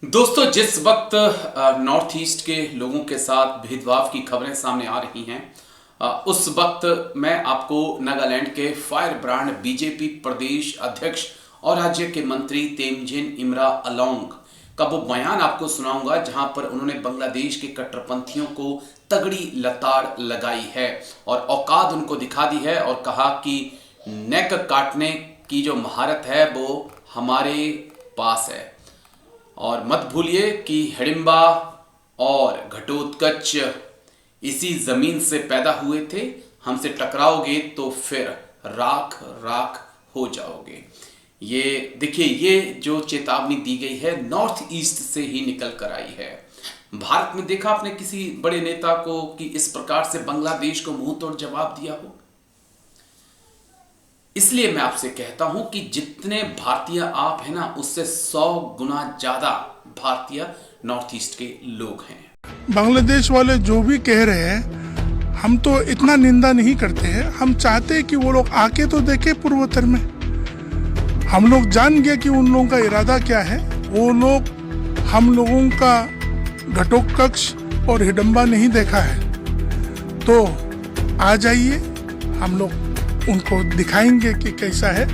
दोस्तों, जिस वक्त नॉर्थ ईस्ट के लोगों के साथ भेदभाव की खबरें सामने आ रही हैं, उस वक्त मैं आपको नागालैंड के फायर ब्रांड बीजेपी प्रदेश अध्यक्ष और राज्य के मंत्री तेमजिन इमरा अलोंग का वो बयान आपको सुनाऊंगा, जहां पर उन्होंने बांग्लादेश के कट्टरपंथियों को तगड़ी लताड़ लगाई है और औकात उनको दिखा दी है और कहा कि नेक काटने की जो महारत है वो हमारे पास है। और मत भूलिए कि हिडिंबा और घटोत्कच इसी जमीन से पैदा हुए थे। हमसे टकराओगे तो फिर राख राख हो जाओगे। ये देखिए, ये जो चेतावनी दी गई है नॉर्थ ईस्ट से ही निकल कर आई है। भारत में देखा आपने किसी बड़े नेता को कि इस प्रकार से बांग्लादेश को मुंह तोड़ जवाब दिया हो? इसलिए मैं आपसे कहता हूं कि जितने भारतीय आप हैं ना, उससे 100 गुना ज्यादा भारतीय नॉर्थ ईस्ट के लोग हैं। बांग्लादेश वाले जो भी कह रहे हैं, हम तो इतना निंदा नहीं करते हैं। हम चाहते हैं कि वो लोग आके तो देखे पूर्वोत्तर में। हम लोग जान गए कि उन लोगों का इरादा क्या है। वो लोग हम लोगों का घटोत्कच और हिडिंबा नहीं देखा है, तो आ जाइए, हम लोग उनको दिखाएंगे कि कैसा है।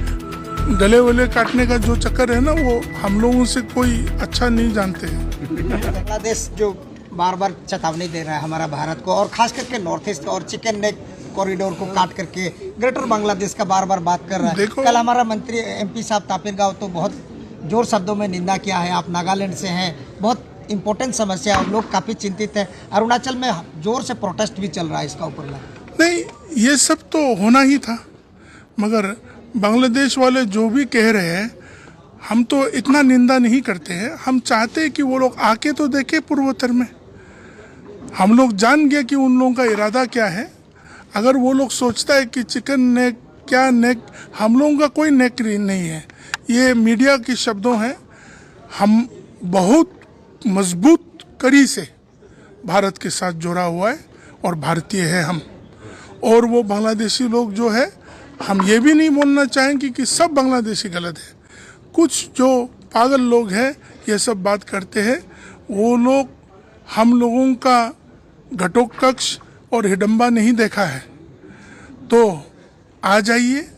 गले वले काटने का जो चक्कर है ना, वो हम लोगों से कोई अच्छा नहीं जानते हैं। बांग्लादेश जो बार बार चेतावनी दे रहा है हमारा भारत को, और खास करके नॉर्थ ईस्ट और चिकन नेक कॉरिडोर को काट करके ग्रेटर बांग्लादेश का बार बार बात कर रहा है। कल हमारा मंत्री एमपी साहब तापिर गाव तो बहुत जोर शब्दों में निंदा किया है। आप नागालैंड से हैं, बहुत इंपॉर्टेंट समस्या है और लोग काफी चिंतित हैं। अरुणाचल में जोर से प्रोटेस्ट भी चल रहा है इसका ऊपर में। नहीं, ये सब तो होना ही था, मगर बांग्लादेश वाले जो भी कह रहे हैं, हम तो इतना निंदा नहीं करते हैं। हम चाहते हैं कि वो लोग आके तो देखे पूर्वोत्तर में। हम लोग जान गए कि उन लोगों का इरादा क्या है। अगर वो लोग सोचता है कि चिकन नेक क्या नेक, हम लोगों का कोई नेक नहीं है। ये मीडिया के शब्दों हैं। हम बहुत मजबूत कड़ी से भारत के साथ जुड़ा हुआ है और भारतीय है हम। और वो बांग्लादेशी लोग जो है, हम ये भी नहीं बोलना चाहेंगे कि सब बांग्लादेशी गलत है। कुछ जो पागल लोग हैं ये सब बात करते हैं। वो लोग हम लोगों का घटोत्कच और हिडिंबा नहीं देखा है, तो आ जाइए,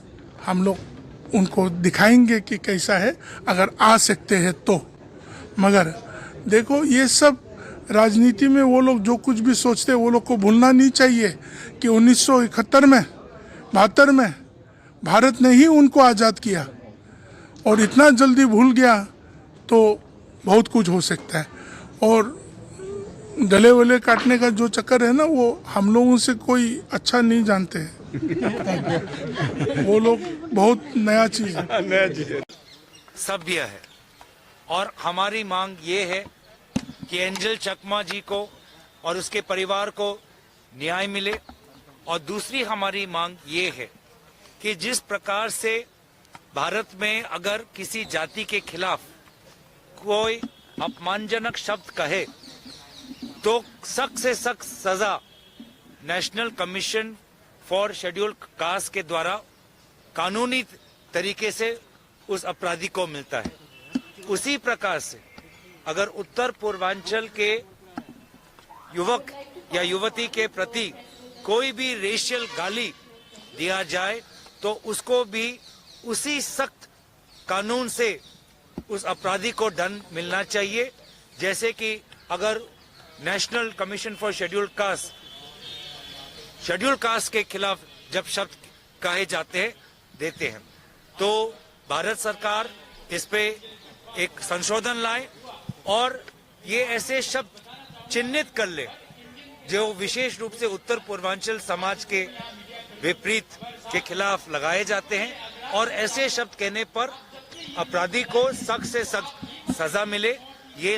हम लोग उनको दिखाएंगे कि कैसा है, अगर आ सकते हैं तो। मगर देखो, ये सब राजनीति में वो लोग जो कुछ भी सोचते हैं, वो लोग को भूलना नहीं चाहिए कि 1971 में 72 में भारत ने ही उनको आज़ाद किया, और इतना जल्दी भूल गया तो बहुत कुछ हो सकता है। और गले वले काटने का जो चक्कर है ना, वो हम लोगों से कोई अच्छा नहीं जानते हैं। वो लोग बहुत नया चीज है। सभ्य है। और हमारी मांग ये है कि एंजल चकमा जी को और उसके परिवार को न्याय मिले। और दूसरी हमारी मांग ये है कि जिस प्रकार से भारत में अगर किसी जाति के खिलाफ कोई अपमानजनक शब्द कहे तो सख्त से सख्त सजा national commission for scheduled caste के द्वारा कानूनी तरीके से उस अपराधी को मिलता है। उसी प्रकार से अगर उत्तर पूर्वांचल के युवक या युवती के प्रति कोई भी रेशियल गाली दिया जाए तो उसको भी उसी सख्त कानून से उस अपराधी को दंड मिलना चाहिए। जैसे कि अगर national commission for scheduled caste के खिलाफ जब शब्द कहे जाते हैं देते हैं, तो भारत सरकार इस पे एक संशोधन लाए और ये ऐसे शब्द चिन्हित कर ले जो विशेष रूप से उत्तर पूर्वांचल समाज के विपरीत के खिलाफ लगाए जाते हैं, और ऐसे शब्द कहने पर अपराधी को सख्त से सख्त सजा मिले। ये